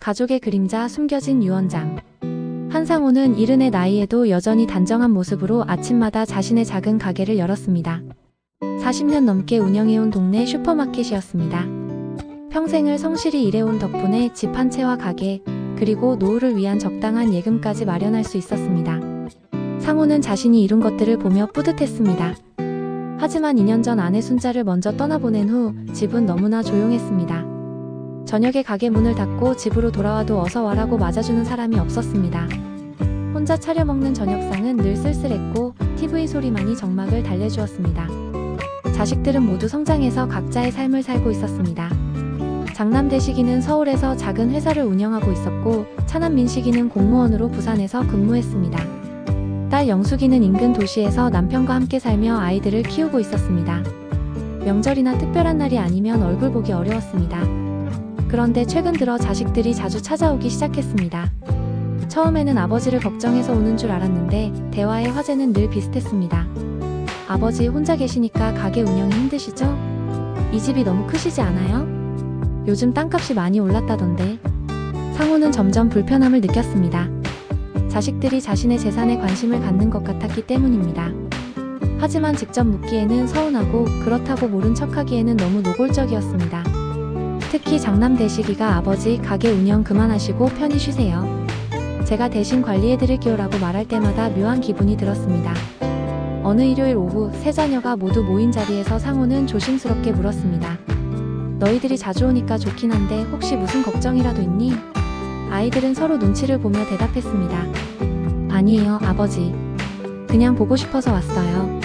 가족의 그림자 숨겨진 유언장. 한상호는 70의 나이에도 여전히 단정한 모습으로 아침마다 자신의 작은 가게를 열었습니다. 40년 넘게 운영해온 동네 슈퍼마켓이었습니다. 평생을 성실히 일해온 덕분에 집 한 채와 가게, 그리고 노후를 위한 적당한 예금까지 마련할 수 있었습니다. 상호는 자신이 이룬 것들을 보며 뿌듯했습니다. 하지만 2년 전 아내 순자를 먼저 떠나보낸 후 집은 너무나 조용했습니다. 저녁에 가게 문을 닫고 집으로 돌아와도 어서 와라고 맞아주는 사람이 없었습니다. 혼자 차려 먹는 저녁상은 늘 쓸쓸했고 TV 소리만이 정막을 달래주었습니다. 자식들은 모두 성장해서 각자의 삶을 살고 있었습니다. 장남 대식이는 서울에서 작은 회사를 운영하고 있었고 차남 민식이는 공무원으로 부산에서 근무했습니다. 딸 영숙이는 인근 도시에서 남편과 함께 살며 아이들을 키우고 있었습니다. 명절이나 특별한 날이 아니면 얼굴 보기 어려웠습니다. 그런데 최근 들어 자식들이 자주 찾아오기 시작했습니다. 처음에는 아버지를 걱정해서 오는 줄 알았는데 대화의 화제는 늘 비슷했습니다. 아버지 혼자 계시니까 가게 운영이 힘드시죠? 이 집이 너무 크시지 않아요? 요즘 땅값이 많이 올랐다던데. 상호는 점점 불편함을 느꼈습니다. 자식들이 자신의 재산에 관심을 갖는 것 같았기 때문입니다. 하지만 직접 묻기에는 서운하고 그렇다고 모른 척하기에는 너무 노골적이었습니다. 특히 장남 대식이가 아버지 가게 운영 그만하시고 편히 쉬세요. 제가 대신 관리해드릴게요 라고 말할 때마다 묘한 기분이 들었습니다. 어느 일요일 오후 세 자녀가 모두 모인 자리에서 상호는 조심스럽게 물었습니다. 너희들이 자주 오니까 좋긴 한데 혹시 무슨 걱정이라도 있니? 아이들은 서로 눈치를 보며 대답했습니다. 아니에요, 아버지. 그냥 보고 싶어서 왔어요.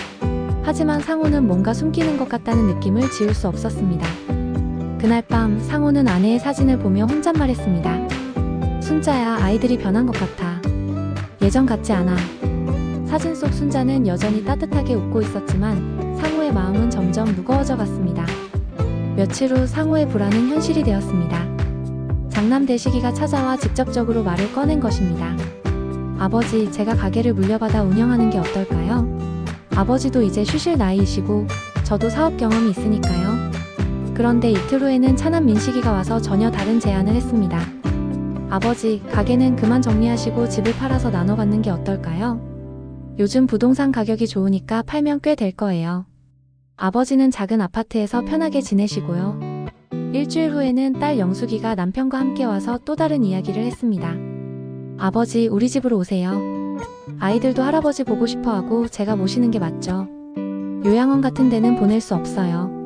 하지만 상호는 뭔가 숨기는 것 같다는 느낌을 지울 수 없었습니다. 그날 밤 상호는 아내의 사진을 보며 혼잣말했습니다. 순자야, 아이들이 변한 것 같아. 예전 같지 않아. 사진 속 순자는 여전히 따뜻하게 웃고 있었지만 상호의 마음은 점점 무거워져 갔습니다. 며칠 후 상호의 불안은 현실이 되었습니다. 장남 대식이가 찾아와 직접적으로 말을 꺼낸 것입니다. 아버지, 제가 가게를 물려받아 운영하는 게 어떨까요? 아버지도 이제 쉬실 나이이시고 저도 사업 경험이 있으니까요. 그런데 이틀 후에는 차남 민식이가 와서 전혀 다른 제안을 했습니다. 아버지, 가게는 그만 정리하시고 집을 팔아서 나눠 갖는 게 어떨까요? 요즘 부동산 가격이 좋으니까 팔면 꽤 될 거예요. 아버지는 작은 아파트에서 편하게 지내시고요. 일주일 후에는 딸 영숙이가 남편과 함께 와서 또 다른 이야기를 했습니다. 아버지, 우리 집으로 오세요. 아이들도 할아버지 보고 싶어하고 제가 모시는 게 맞죠. 요양원 같은 데는 보낼 수 없어요.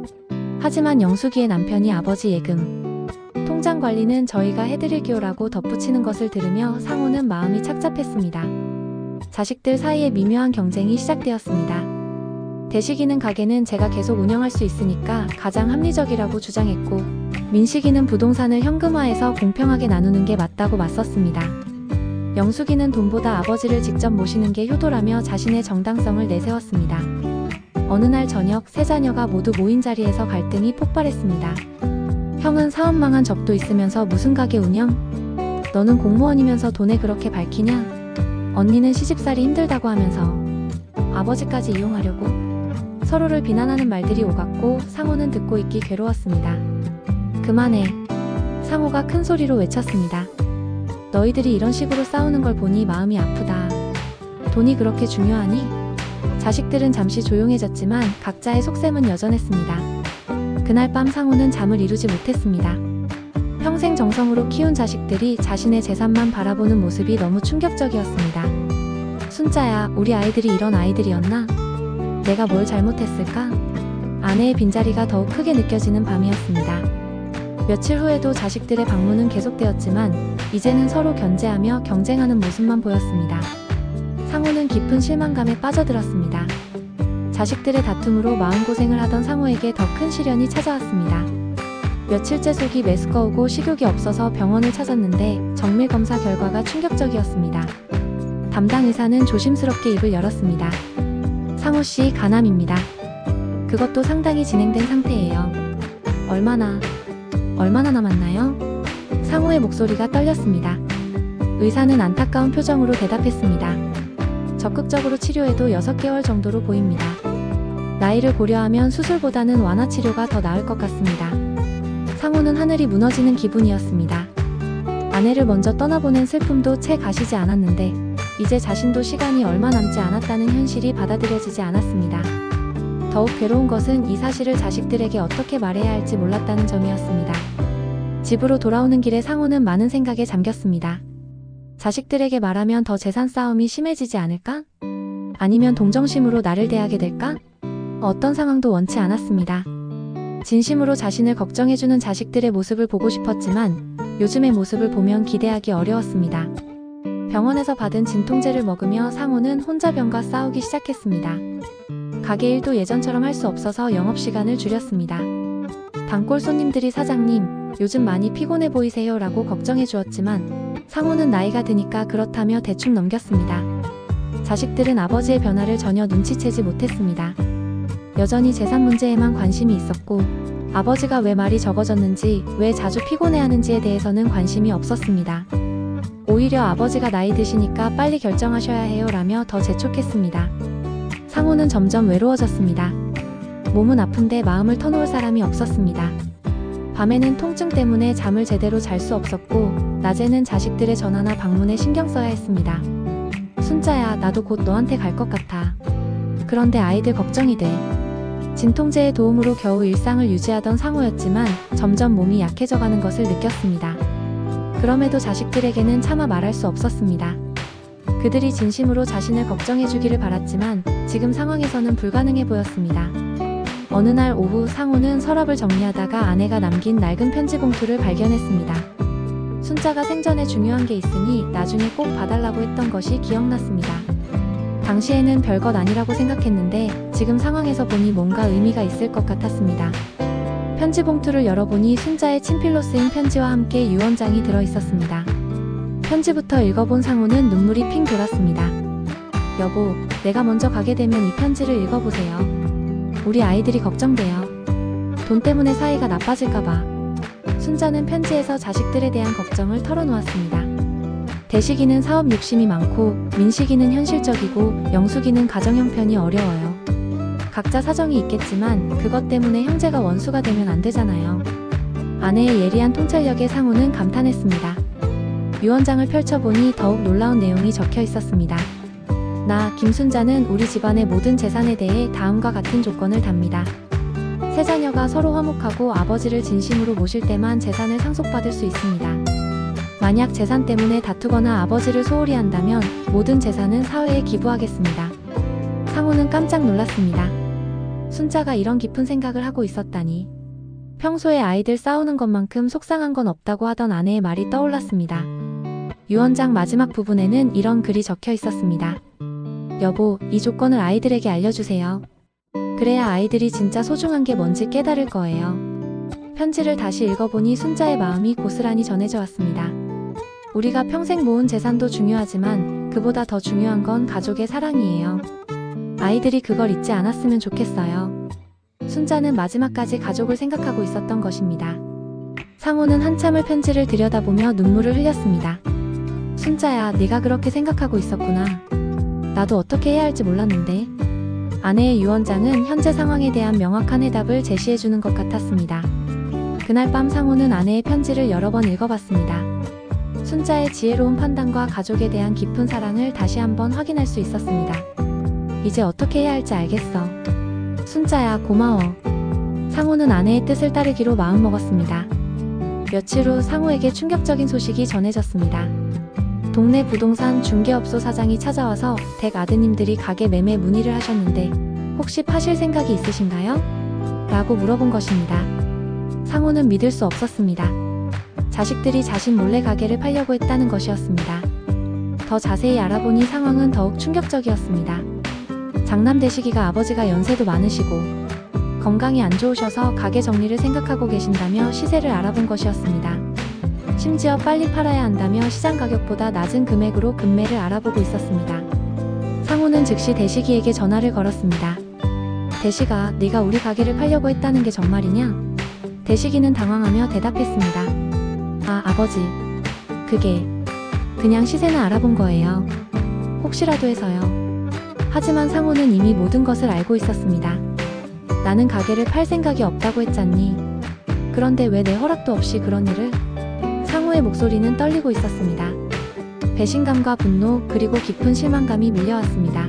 하지만 영숙이의 남편이 아버지 예금, 통장 관리는 저희가 해드릴게요 라고 덧붙이는 것을 들으며 상호는 마음이 착잡했습니다. 자식들 사이에 미묘한 경쟁이 시작되었습니다. 대식이는 가게는 제가 계속 운영할 수 있으니까 가장 합리적이라고 주장했고, 민식이는 부동산을 현금화해서 공평하게 나누는 게 맞다고 맞섰습니다. 영숙이는 돈보다 아버지를 직접 모시는 게 효도라며 자신의 정당성을 내세웠습니다. 어느 날 저녁 세 자녀가 모두 모인 자리에서 갈등이 폭발했습니다. 형은 사업 망한 적도 있으면서 무슨 가게 운영? 너는 공무원이면서 돈에 그렇게 밝히냐? 언니는 시집살이 힘들다고 하면서 아버지까지 이용하려고? 서로를 비난하는 말들이 오갔고 상호는 듣고 있기 괴로웠습니다. 그만해. 상호가 큰 소리로 외쳤습니다. 너희들이 이런 식으로 싸우는 걸 보니 마음이 아프다. 돈이 그렇게 중요하니? 자식들은 잠시 조용해졌지만 각자의 속셈은 여전했습니다. 그날 밤 상호는 잠을 이루지 못했습니다. 평생 정성으로 키운 자식들이 자신의 재산만 바라보는 모습이 너무 충격적이었습니다. 순자야, 우리 아이들이 이런 아이들이었나? 내가 뭘 잘못했을까? 아내의 빈자리가 더욱 크게 느껴지는 밤이었습니다. 며칠 후에도 자식들의 방문은 계속되었지만 이제는 서로 견제하며 경쟁하는 모습만 보였습니다. 상호는 깊은 실망감에 빠져들었습니다. 자식들의 다툼으로 마음고생을 하던 상호에게 더 큰 시련이 찾아왔습니다. 며칠째 속이 메스꺼우고 식욕이 없어서 병원을 찾았는데 정밀검사 결과가 충격적이었습니다. 담당 의사는 조심스럽게 입을 열었습니다. 상호씨, 간암입니다. 그것도 상당히 진행된 상태예요. 얼마나 남았나요? 상호의 목소리가 떨렸습니다. 의사는 안타까운 표정으로 대답했습니다. 적극적으로 치료해도 6개월 정도로 보입니다. 나이를 고려하면 수술보다는 완화 치료가 더 나을 것 같습니다. 상호는 하늘이 무너지는 기분이었습니다. 아내를 먼저 떠나보낸 슬픔도 채 가시지 않았는데 이제 자신도 시간이 얼마 남지 않았다는 현실이 받아들여지지 않았습니다. 더욱 괴로운 것은 이 사실을 자식들에게 어떻게 말해야 할지 몰랐다는 점이었습니다. 집으로 돌아오는 길에 상호는 많은 생각에 잠겼습니다. 자식들에게 말하면 더 재산 싸움이 심해지지 않을까? 아니면 동정심으로 나를 대하게 될까? 어떤 상황도 원치 않았습니다. 진심으로 자신을 걱정해주는 자식들의 모습을 보고 싶었지만 요즘의 모습을 보면 기대하기 어려웠습니다. 병원에서 받은 진통제를 먹으며 상호는 혼자 병과 싸우기 시작했습니다. 가게 일도 예전처럼 할 수 없어서 영업시간을 줄였습니다. 단골 손님들이 사장님, 요즘 많이 피곤해 보이세요 라고 걱정해 주었지만 상호는 나이가 드니까 그렇다며 대충 넘겼습니다. 자식들은 아버지의 변화를 전혀 눈치채지 못했습니다. 여전히 재산 문제에만 관심이 있었고 아버지가 왜 말이 적어졌는지, 왜 자주 피곤해하는지에 대해서는 관심이 없었습니다. 오히려 아버지가 나이 드시니까 빨리 결정하셔야 해요 라며 더 재촉했습니다. 상호는 점점 외로워졌습니다. 몸은 아픈데 마음을 터놓을 사람이 없었습니다. 밤에는 통증 때문에 잠을 제대로 잘 수 없었고 낮에는 자식들의 전화나 방문에 신경 써야 했습니다. 순자야, 나도 곧 너한테 갈 것 같아. 그런데 아이들 걱정이 돼. 진통제의 도움으로 겨우 일상을 유지하던 상호였지만 점점 몸이 약해져가는 것을 느꼈습니다. 그럼에도 자식들에게는 차마 말할 수 없었습니다. 그들이 진심으로 자신을 걱정해주기를 바랐지만 지금 상황에서는 불가능해 보였습니다. 어느 날 오후 상호는 서랍을 정리하다가 아내가 남긴 낡은 편지 봉투를 발견했습니다. 순자가 생전에 중요한 게 있으니 나중에 꼭 봐달라고 했던 것이 기억났습니다. 당시에는 별것 아니라고 생각했는데 지금 상황에서 보니 뭔가 의미가 있을 것 같았습니다. 편지 봉투를 열어보니 순자의 친필로 쓰인 편지와 함께 유언장이 들어있었습니다. 편지부터 읽어본 상호는 눈물이 핑 돌았습니다. 여보, 내가 먼저 가게 되면 이 편지를 읽어보세요. 우리 아이들이 걱정돼요. 돈 때문에 사이가 나빠질까봐. 순자는 편지에서 자식들에 대한 걱정을 털어놓았습니다. 대식이는 사업 욕심이 많고 민식이는 현실적이고 영숙이는 가정 형편이 어려워요. 각자 사정이 있겠지만 그것 때문에 형제가 원수가 되면 안 되잖아요. 아내의 예리한 통찰력에 상호는 감탄했습니다. 유언장을 펼쳐보니 더욱 놀라운 내용이 적혀 있었습니다. 나 김순자는 우리 집안의 모든 재산에 대해 다음과 같은 조건을 답니다. 세 자녀가 서로 화목하고 아버지를 진심으로 모실 때만 재산을 상속받을 수 있습니다. 만약 재산 때문에 다투거나 아버지를 소홀히 한다면 모든 재산은 사회에 기부하겠습니다. 상호는 깜짝 놀랐습니다. 순자가 이런 깊은 생각을 하고 있었다니. 평소에 아이들 싸우는 것만큼 속상한 건 없다고 하던 아내의 말이 떠올랐습니다. 유언장 마지막 부분에는 이런 글이 적혀 있었습니다. 여보, 이 조건을 아이들에게 알려주세요. 그래야 아이들이 진짜 소중한 게 뭔지 깨달을 거예요. 편지를 다시 읽어보니 순자의 마음이 고스란히 전해져 왔습니다. 우리가 평생 모은 재산도 중요하지만 그보다 더 중요한 건 가족의 사랑이에요. 아이들이 그걸 잊지 않았으면 좋겠어요. 순자는 마지막까지 가족을 생각하고 있었던 것입니다. 상호는 한참을 편지를 들여다보며 눈물을 흘렸습니다. 순자야, 네가 그렇게 생각하고 있었구나. 나도 어떻게 해야 할지 몰랐는데. 아내의 유언장은 현재 상황에 대한 명확한 해답을 제시해주는 것 같았습니다. 그날 밤 상호는 아내의 편지를 여러 번 읽어봤습니다. 순자의 지혜로운 판단과 가족에 대한 깊은 사랑을 다시 한번 확인할 수 있었습니다. 이제 어떻게 해야 할지 알겠어. 순자야, 고마워. 상호는 아내의 뜻을 따르기로 마음먹었습니다. 며칠 후 상호에게 충격적인 소식이 전해졌습니다. 동네 부동산 중개업소 사장이 찾아와서 댁 아드님들이 가게 매매 문의를 하셨는데 혹시 파실 생각이 있으신가요? 라고 물어본 것입니다. 상호는 믿을 수 없었습니다. 자식들이 자신 몰래 가게를 팔려고 했다는 것이었습니다. 더 자세히 알아보니 상황은 더욱 충격적이었습니다. 장남 대식이가 아버지가 연세도 많으시고 건강이 안 좋으셔서 가게 정리를 생각하고 계신다며 시세를 알아본 것이었습니다. 심지어 빨리 팔아야 한다며 시장 가격보다 낮은 금액으로 급매를 알아보고 있었습니다. 상호는 즉시 대식이에게 전화를 걸었습니다. 대식아, 네가 우리 가게를 팔려고 했다는 게 정말이냐? 대식이는 당황하며 대답했습니다. 아, 아버지. 그게 그냥 시세는 알아본 거예요. 혹시라도 해서요. 하지만 상호는 이미 모든 것을 알고 있었습니다. 나는 가게를 팔 생각이 없다고 했잖니. 그런데 왜 내 허락도 없이 그런 일을? 상호의 목소리는 떨리고 있었습니다. 배신감과 분노 그리고 깊은 실망감이 밀려왔습니다.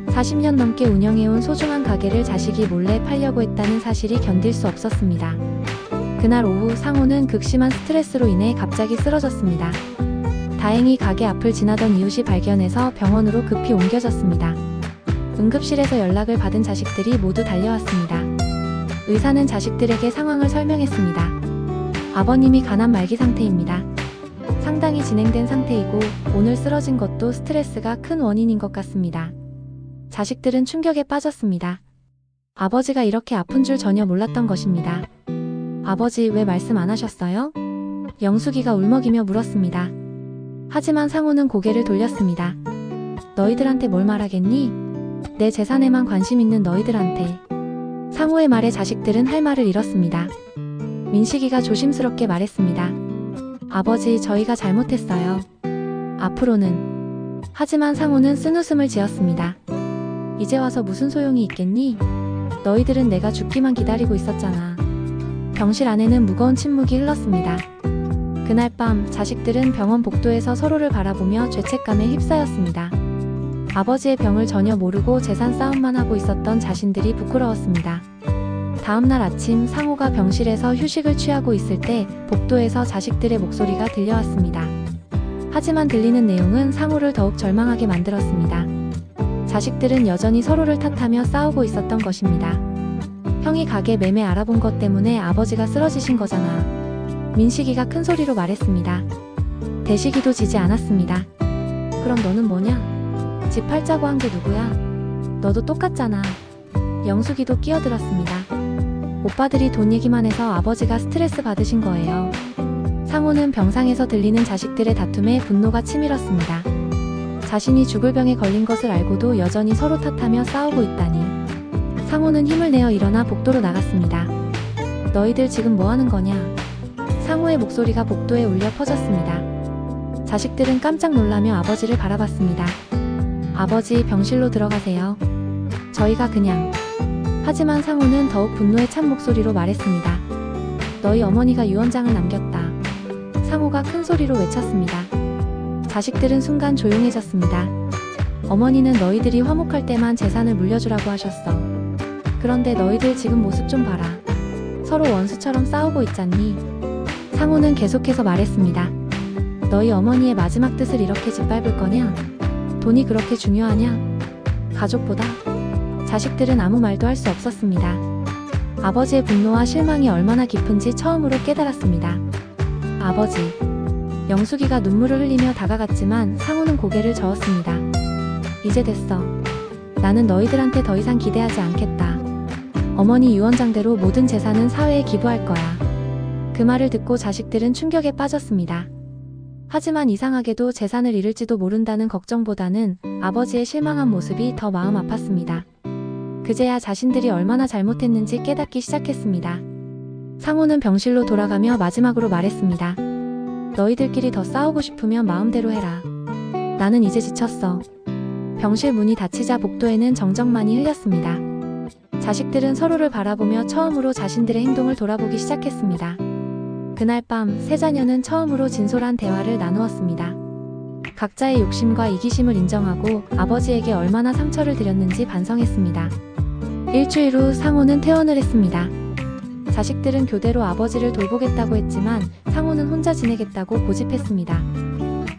40년 넘게 운영해온 소중한 가게를 자식이 몰래 팔려고 했다는 사실이 견딜 수 없었습니다. 그날 오후 상호는 극심한 스트레스로 인해 갑자기 쓰러졌습니다. 다행히 가게 앞을 지나던 이웃이 발견해서 병원으로 급히 옮겨졌습니다. 응급실에서 연락을 받은 자식들이 모두 달려왔습니다. 의사는 자식들에게 상황을 설명했습니다. 아버님이 간암 말기 상태입니다. 상당히 진행된 상태이고 오늘 쓰러진 것도 스트레스가 큰 원인인 것 같습니다. 자식들은 충격에 빠졌습니다. 아버지가 이렇게 아픈 줄 전혀 몰랐던 것입니다. 아버지 왜 말씀 안 하셨어요? 영숙이가 울먹이며 물었습니다. 하지만 상호는 고개를 돌렸습니다. 너희들한테 뭘 말하겠니? 내 재산에만 관심 있는 너희들한테. 상호의 말에 자식들은 할 말을 잃었습니다. 민식이가 조심스럽게 말했습니다. 아버지, 저희가 잘못했어요. 앞으로는. 하지만 상호는 쓴웃음을 지었습니다. 이제 와서 무슨 소용이 있겠니? 너희들은 내가 죽기만 기다리고 있었잖아. 병실 안에는 무거운 침묵이 흘렀습니다. 그날 밤 자식들은 병원 복도에서 서로를 바라보며 죄책감에 휩싸였습니다. 아버지의 병을 전혀 모르고 재산 싸움만 하고 있었던 자신들이 부끄러웠습니다. 다음날 아침 상호가 병실에서 휴식을 취하고 있을 때 복도에서 자식들의 목소리가 들려왔습니다. 하지만 들리는 내용은 상호를 더욱 절망하게 만들었습니다. 자식들은 여전히 서로를 탓하며 싸우고 있었던 것입니다. 형이 가게 매매 알아본 것 때문에 아버지가 쓰러지신 거잖아. 민식이가 큰 소리로 말했습니다. 대식이도 지지 않았습니다. 그럼 너는 뭐냐? 집 팔자고 한 게 누구야? 너도 똑같잖아. 영숙이도 끼어들었습니다. 오빠들이 돈 얘기만 해서 아버지가 스트레스 받으신 거예요. 상호는 병상에서 들리는 자식들의 다툼에 분노가 치밀었습니다. 자신이 죽을 병에 걸린 것을 알고도 여전히 서로 탓하며 싸우고 있다니. 상호는 힘을 내어 일어나 복도로 나갔습니다. 너희들 지금 뭐 하는 거냐? 상호의 목소리가 복도에 울려 퍼졌습니다. 자식들은 깜짝 놀라며 아버지를 바라봤습니다. 아버지, 병실로 들어가세요. 저희가 그냥. 하지만 상호는 더욱 분노에 찬 목소리로 말했습니다. 너희 어머니가 유언장을 남겼다. 상호가 큰 소리로 외쳤습니다. 자식들은 순간 조용해졌습니다. 어머니는 너희들이 화목할 때만 재산을 물려주라고 하셨어. 그런데 너희들 지금 모습 좀 봐라. 서로 원수처럼 싸우고 있잖니. 상호는 계속해서 말했습니다. 너희 어머니의 마지막 뜻을 이렇게 짓밟을 거냐? 돈이 그렇게 중요하냐? 가족보다? 자식들은 아무 말도 할 수 없었습니다. 아버지의 분노와 실망이 얼마나 깊은지 처음으로 깨달았습니다. 아버지. 영숙이가 눈물을 흘리며 다가갔지만 상호는 고개를 저었습니다. 이제 됐어. 나는 너희들한테 더 이상 기대하지 않겠다. 어머니 유언장대로 모든 재산은 사회에 기부할 거야. 그 말을 듣고 자식들은 충격에 빠졌습니다. 하지만 이상하게도 재산을 잃을지도 모른다는 걱정보다는 아버지의 실망한 모습이 더 마음 아팠습니다. 그제야 자신들이 얼마나 잘못했는지 깨닫기 시작했습니다. 상호는 병실로 돌아가며 마지막으로 말했습니다. 너희들끼리 더 싸우고 싶으면 마음대로 해라. 나는 이제 지쳤어. 병실 문이 닫히자 복도에는 정적만이 흘렸습니다. 자식들은 서로를 바라보며 처음으로 자신들의 행동을 돌아보기 시작했습니다. 그날 밤 세 자녀는 처음으로 진솔한 대화를 나누었습니다. 각자의 욕심과 이기심을 인정하고 아버지에게 얼마나 상처를 드렸는지 반성했습니다. 일주일 후 상호는 퇴원을 했습니다. 자식들은 교대로 아버지를 돌보겠다고 했지만 상호는 혼자 지내겠다고 고집했습니다.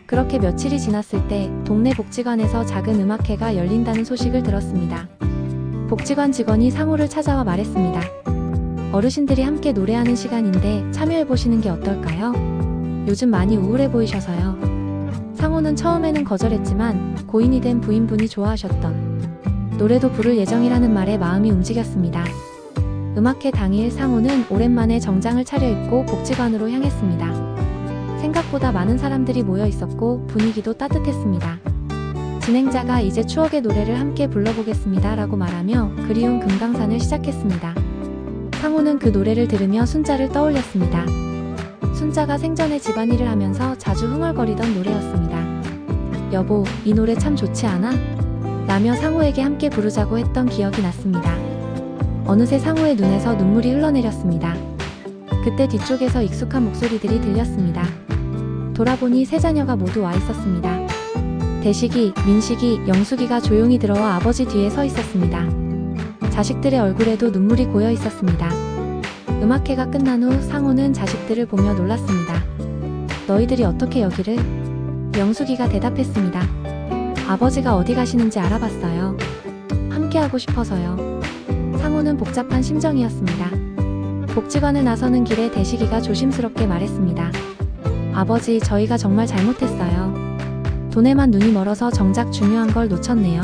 그렇게 며칠이 지났을 때 동네 복지관에서 작은 음악회가 열린다는 소식을 들었습니다. 복지관 직원이 상호를 찾아와 말했습니다. 어르신들이 함께 노래하는 시간인데 참여해보시는 게 어떨까요? 요즘 많이 우울해 보이셔서요. 상호는 처음에는 거절했지만 고인이 된 부인분이 좋아하셨던 노래도 부를 예정이라는 말에 마음이 움직였습니다. 음악회 당일 상호는 오랜만에 정장을 차려입고 복지관으로 향했습니다. 생각보다 많은 사람들이 모여 있었고 분위기도 따뜻했습니다. 진행자가 이제 추억의 노래를 함께 불러보겠습니다 라고 말하며 그리운 금강산을 시작했습니다. 상호는 그 노래를 들으며 순자를 떠올렸습니다. 순자가 생전에 집안일을 하면서 자주 흥얼거리던 노래였습니다. 여보, 이 노래 참 좋지 않아? 라며 상호에게 함께 부르자고 했던 기억이 났습니다. 어느새 상호의 눈에서 눈물이 흘러내렸습니다. 그때 뒤쪽에서 익숙한 목소리들이 들렸습니다. 돌아보니 세 자녀가 모두 와 있었습니다. 대식이, 민식이, 영숙이가 조용히 들어와 아버지 뒤에 서 있었습니다. 자식들의 얼굴에도 눈물이 고여 있었습니다. 음악회가 끝난 후 상호는 자식들을 보며 놀랐습니다. 너희들이 어떻게 여기를? 영숙이가 대답했습니다. 아버지가 어디 가시는지 알아봤어요. 함께하고 싶어서요. 상호는 복잡한 심정이었습니다. 복지관을 나서는 길에 대식이가 조심스럽게 말했습니다. 아버지, 저희가 정말 잘못했어요. 돈에만 눈이 멀어서 정작 중요한 걸 놓쳤네요.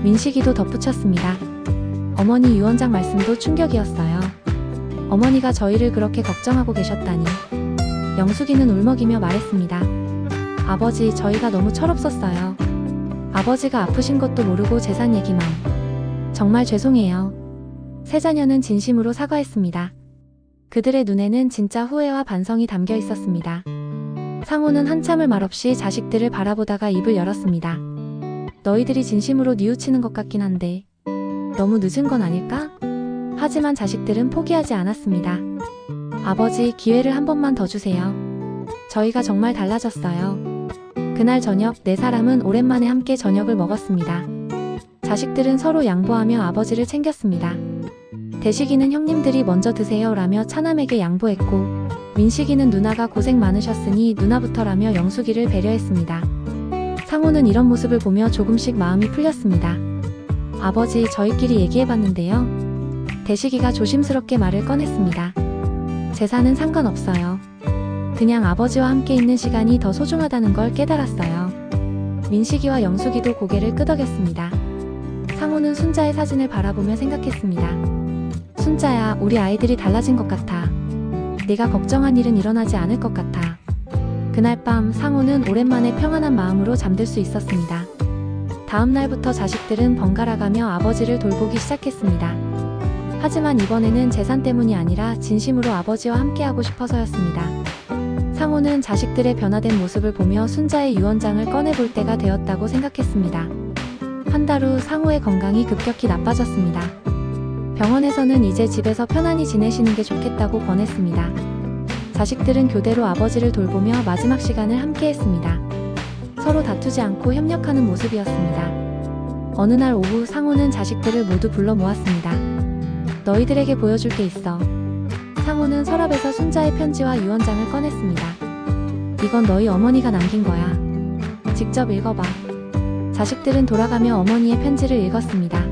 민식이도 덧붙였습니다. 어머니 유언장 말씀도 충격이었어요. 어머니가 저희를 그렇게 걱정하고 계셨다니. 영숙이는 울먹이며 말했습니다. 아버지, 저희가 너무 철없었어요. 아버지가 아프신 것도 모르고 재산 얘기만. 정말 죄송해요. 세 자녀는 진심으로 사과했습니다. 그들의 눈에는 진짜 후회와 반성이 담겨 있었습니다. 상호는 한참을 말없이 자식들을 바라보다가 입을 열었습니다. 너희들이 진심으로 뉘우치는 것 같긴 한데 너무 늦은 건 아닐까? 하지만 자식들은 포기하지 않았습니다. 아버지, 기회를 한 번만 더 주세요. 저희가 정말 달라졌어요. 그날 저녁 네 사람은 오랜만에 함께 저녁을 먹었습니다. 자식들은 서로 양보하며 아버지를 챙겼습니다. 대식이는 형님들이 먼저 드세요 라며 차남에게 양보했고, 민식이는 누나가 고생 많으셨으니 누나부터라며 영숙이를 배려했습니다. 상호는 이런 모습을 보며 조금씩 마음이 풀렸습니다. 아버지, 저희끼리 얘기해봤는데요. 대식이가 조심스럽게 말을 꺼냈습니다. 재산은 상관없어요. 그냥 아버지와 함께 있는 시간이 더 소중하다는 걸 깨달았어요. 민식이와 영숙이도 고개를 끄덕였습니다. 상호는 순자의 사진을 바라보며 생각했습니다. 순자야, 우리 아이들이 달라진 것 같아. 네가 걱정한 일은 일어나지 않을 것 같아. 그날 밤 상호는 오랜만에 평안한 마음으로 잠들 수 있었습니다. 다음 날부터 자식들은 번갈아가며 아버지를 돌보기 시작했습니다. 하지만 이번에는 재산 때문이 아니라 진심으로 아버지와 함께하고 싶어서였습니다. 상호는 자식들의 변화된 모습을 보며 순자의 유언장을 꺼내볼 때가 되었다고 생각했습니다. 한 달 후 상호의 건강이 급격히 나빠졌습니다. 병원에서는 이제 집에서 편안히 지내시는 게 좋겠다고 권했습니다. 자식들은 교대로 아버지를 돌보며 마지막 시간을 함께했습니다. 서로 다투지 않고 협력하는 모습이었습니다. 어느 날 오후 상호는 자식들을 모두 불러 모았습니다. 너희들에게 보여줄 게 있어. 상호는 서랍에서 순자의 편지와 유언장을 꺼냈습니다. 이건 너희 어머니가 남긴 거야. 직접 읽어봐. 자식들은 돌아가며 어머니의 편지를 읽었습니다.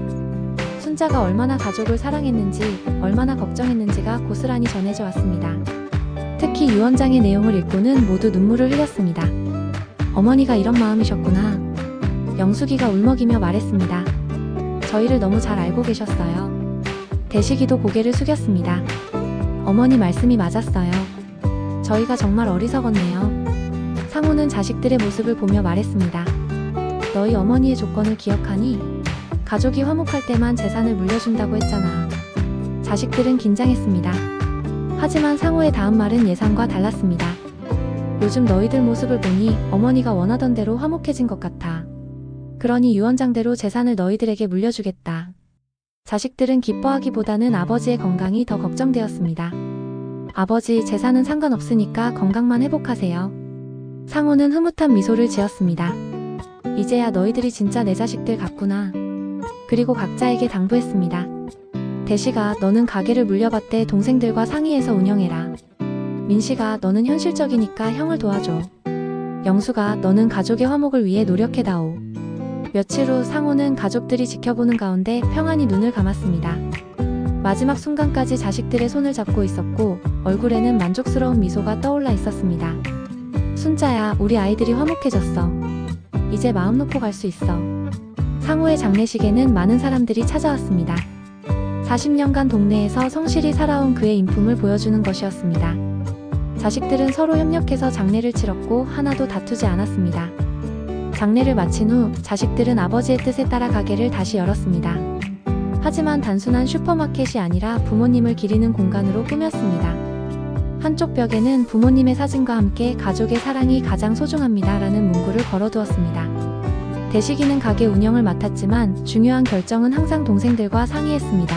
순자가 얼마나 가족을 사랑했는지, 얼마나 걱정했는지가 고스란히 전해져 왔습니다. 특히 유언장의 내용을 읽고는 모두 눈물을 흘렸습니다. 어머니가 이런 마음이셨구나. 영숙이가 울먹이며 말했습니다. 저희를 너무 잘 알고 계셨어요. 대식이도 고개를 숙였습니다. 어머니 말씀이 맞았어요. 저희가 정말 어리석었네요. 상호는 자식들의 모습을 보며 말했습니다. 너희 어머니의 조건을 기억하니? 가족이 화목할 때만 재산을 물려준다고 했잖아. 자식들은 긴장했습니다. 하지만 상호의 다음 말은 예상과 달랐습니다. 요즘 너희들 모습을 보니 어머니가 원하던 대로 화목해진 것 같아. 그러니 유언장대로 재산을 너희들에게 물려주겠다. 자식들은 기뻐하기보다는 아버지의 건강이 더 걱정되었습니다. 아버지, 재산은 상관없으니까 건강만 회복하세요. 상호는 흐뭇한 미소를 지었습니다. 이제야 너희들이 진짜 내 자식들 같구나. 그리고 각자에게 당부했습니다. 대식아, 너는 가게를 물려받되 동생들과 상의해서 운영해라. 민식아, 너는 현실적이니까 형을 도와줘. 영수가, 너는 가족의 화목을 위해 노력해다오. 며칠 후 상호는 가족들이 지켜보는 가운데 평안히 눈을 감았습니다. 마지막 순간까지 자식들의 손을 잡고 있었고 얼굴에는 만족스러운 미소가 떠올라 있었습니다. 순자야, 우리 아이들이 화목해졌어. 이제 마음 놓고 갈 수 있어. 상호의 장례식에는 많은 사람들이 찾아왔습니다. 40년간 동네에서 성실히 살아온 그의 인품을 보여주는 것이었습니다. 자식들은 서로 협력해서 장례를 치렀고 하나도 다투지 않았습니다. 장례를 마친 후 자식들은 아버지의 뜻에 따라 가게를 다시 열었습니다. 하지만 단순한 슈퍼마켓이 아니라 부모님을 기리는 공간으로 꾸몄습니다. 한쪽 벽에는 부모님의 사진과 함께 가족의 사랑이 가장 소중합니다 라는 문구를 걸어두었습니다. 대식이는 가게 운영을 맡았지만 중요한 결정은 항상 동생들과 상의했습니다.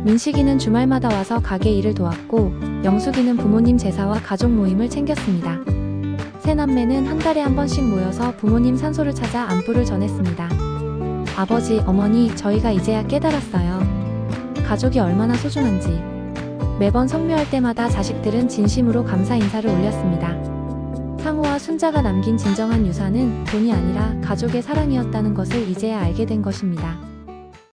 민식이는 주말마다 와서 가게 일을 도왔고 영숙이는 부모님 제사와 가족 모임을 챙겼습니다. 세 남매는 한 달에 한 번씩 모여서 부모님 산소를 찾아 안부를 전했습니다. 아버지, 어머니, 저희가 이제야 깨달았어요. 가족이 얼마나 소중한지. 매번 성묘할 때마다 자식들은 진심으로 감사 인사를 올렸습니다. 상우와 순자가 남긴 진정한 유산은 돈이 아니라 가족의 사랑이었다는 것을 이제야 알게 된 것입니다.